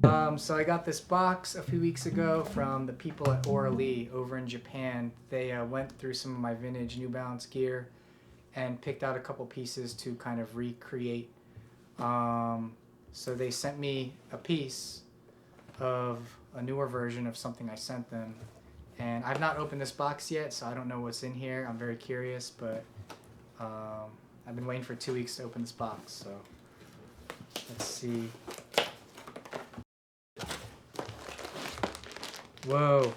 So I got this box a few weeks ago from the people at AURALEE over in Japan. They went through some of my vintage New Balance gear and picked out a couple pieces to kind of recreate. So they sent me a piece of a newer version of something I sent them. And I've not opened this box yet, so I don't know what's in here. I'm very curious, but I've been waiting for 2 weeks to open this box, so let's see. Whoa.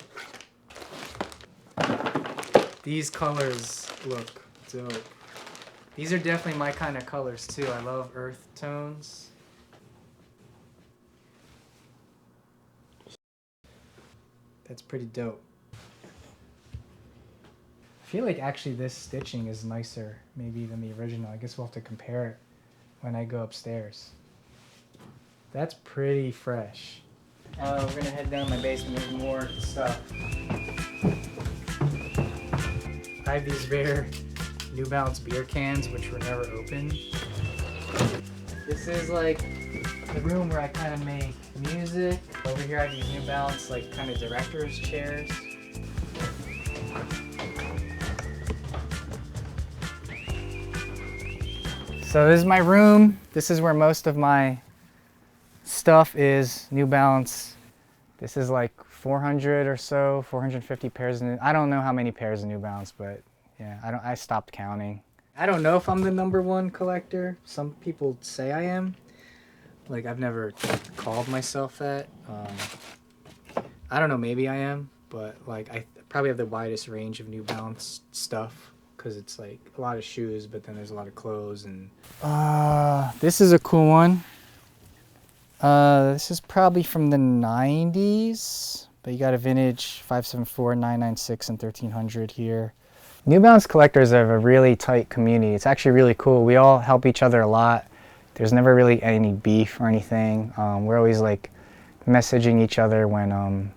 These colors look dope. These are definitely my kind of colors too. I love earth tones. That's pretty dope. I feel like actually this stitching is nicer maybe than the original. I guess we'll have to compare it when I go upstairs. That's pretty fresh. We're gonna head down my basement. There's more stuff. I have these rare New Balance beer cans which were never opened. This is like the room where I kind of make music. Over here I have these New Balance like kind of director's chairs. So this is my room. This is where most of my stuff is. New Balance. This is like 400 or so, 450 pairs. I don't know how many pairs of New Balance, but yeah, I stopped counting. I don't know if I'm the #1 collector. Some people say I am. Like, I've never called myself that. I don't know, maybe I am, but like I probably have the widest range of New Balance stuff because it's like a lot of shoes, but then there's a lot of clothes. And this is a cool one. This is probably from the 90s, but you got a vintage 574, 996, and 1300 here. New Balance collectors have a really tight community. It's actually really cool. We all help each other a lot. There's never really any beef or anything. We're always like messaging each other when,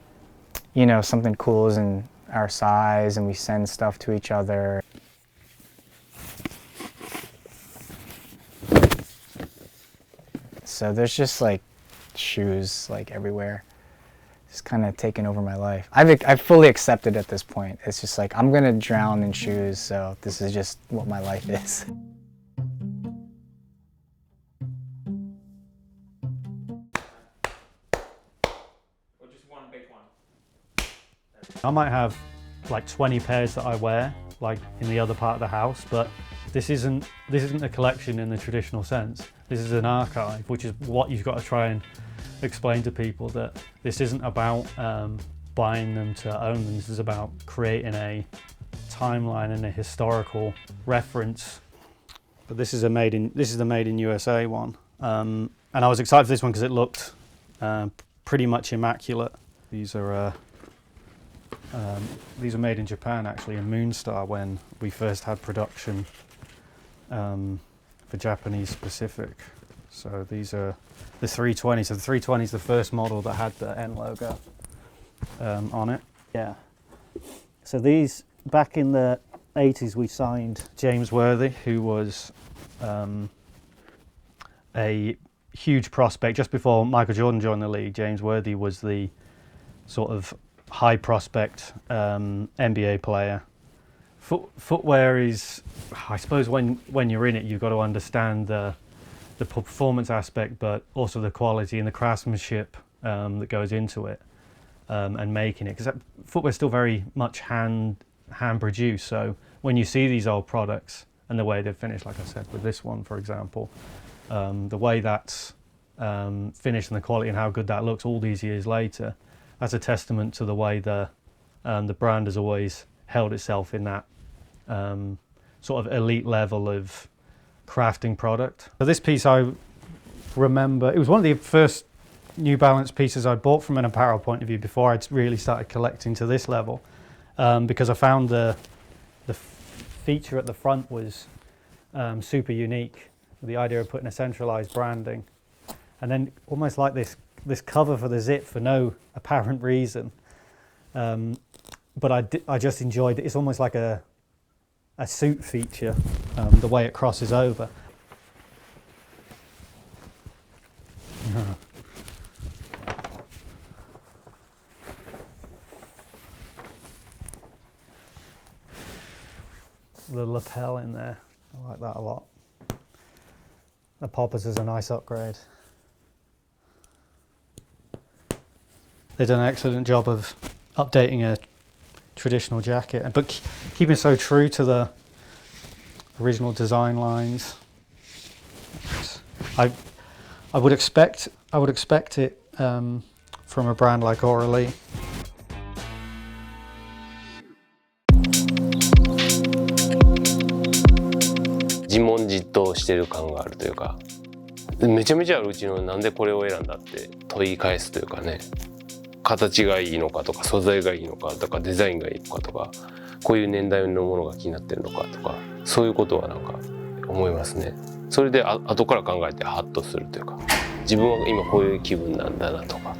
you know, something cool is in our size, and we send stuff to each other. So there's just like shoes like everywhere. It's kind of taken over my life. I've fully accepted at this point. It's just like I'm gonna drown in shoes, so this is just what my life is. Or just one big one? I might have like 20 pairs that I wear, like in the other part of the house, but this isn't a collection in the traditional sense. This is an archive, which is what you've got to try and explain to people, that this isn't about buying them to own them. This is about creating a timeline and a historical reference. But this is the made in USA one, and I was excited for this one because it looked pretty much immaculate. These are made in Japan actually, in Moonstar, when we first had production for Japanese Pacific. So these are the 320. So the 320 is the first model that had the N logo on it. Yeah. So these, back in the 80s, we signed James Worthy, who was a huge prospect. Just before Michael Jordan joined the league, James Worthy was the sort of high prospect NBA player. Footwear is, I suppose when you're in it, you've got to understand the performance aspect, but also the quality and the craftsmanship that goes into it, and making it, because footwear is still very much hand produced. So when you see these old products and the way they're finished, like I said with this one for example, the way that's finished and the quality and how good that looks all these years later, that's a testament to the way the brand has always held itself in that sort of elite level of crafting product. So this piece, I remember, it was one of the first New Balance pieces I bought from an apparel point of view before I'd really started collecting to this level, because I found the feature at the front was super unique. The idea of putting a centralized branding, and then almost like this cover for the zip for no apparent reason. But I just enjoyed it. It's almost like a suit feature, the way it crosses over. the lapel in there. I like that a lot. The poppers is a nice upgrade. They've done an excellent job of updating a traditional jacket, but keeping so true to the original design lines. I would expect it from a brand like AURALEE. 自問自答してる感があるというか、めちゃめちゃあるうちのなんでこれを選んだって問い返すというかね、形がいいのかとか素材がいいのかとかデザインがいいのかとか、こういう年代のものが気になってるのかとか、そういうことはなんか思いますね。それで後から考えてハッとするというか、自分は今こういう気分なんだなとか。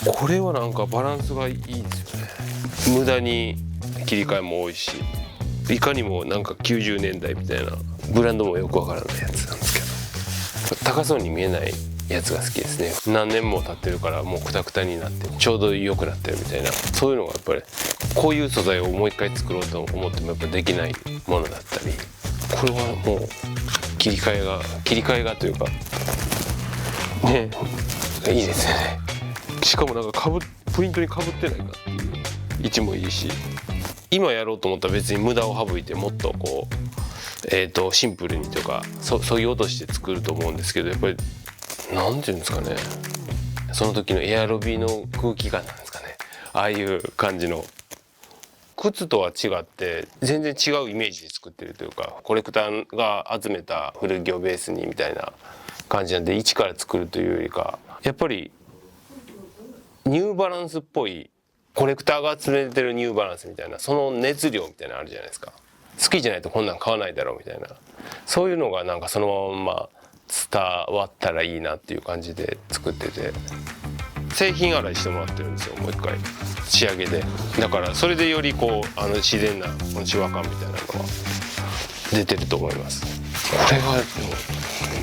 これはなんかバランスがいいですよね。無駄に切り替えも多いし、いかにもなんか90年代みたいなブランドもよくわからないやつなんですけど、高そうに見えないやつが好きですね。何年も経ってるからもうクタクタになってちょうど良くなってるみたいな、そういうのがやっぱりこういう素材をもう一回作ろうと思ってもやっぱできないものだったり、これはもう切り替えがというかね、いいですよね。しかもなんかプリントにかぶってないかっていう位置もいいし、今やろうと思ったら別に無駄を省いてもっとこう、シンプルにというかそぎ落として作ると思うんですけど、やっぱりなんていうんですかね、その時のエアロビの空気感なんですかね、ああいう感じの。靴とは違って全然違うイメージで作ってるというか、コレクターが集めた古着をベースにみたいな感じなんで、一から作るというよりか、やっぱりニューバランスっぽい、コレクターが集めてるニューバランスみたいな、その熱量みたいなのあるじゃないですか。好きじゃないとこんなん買わないだろうみたいな、そういうのがなんかそのまま伝わったらいいなっていう感じで作ってて、製品洗いしてもらってるんですよ、もう一回仕上げで。だからそれでよりこう自然なこのシワ感みたいなのが出てると思います。これはでも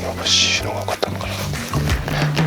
今の白が良かったのかな。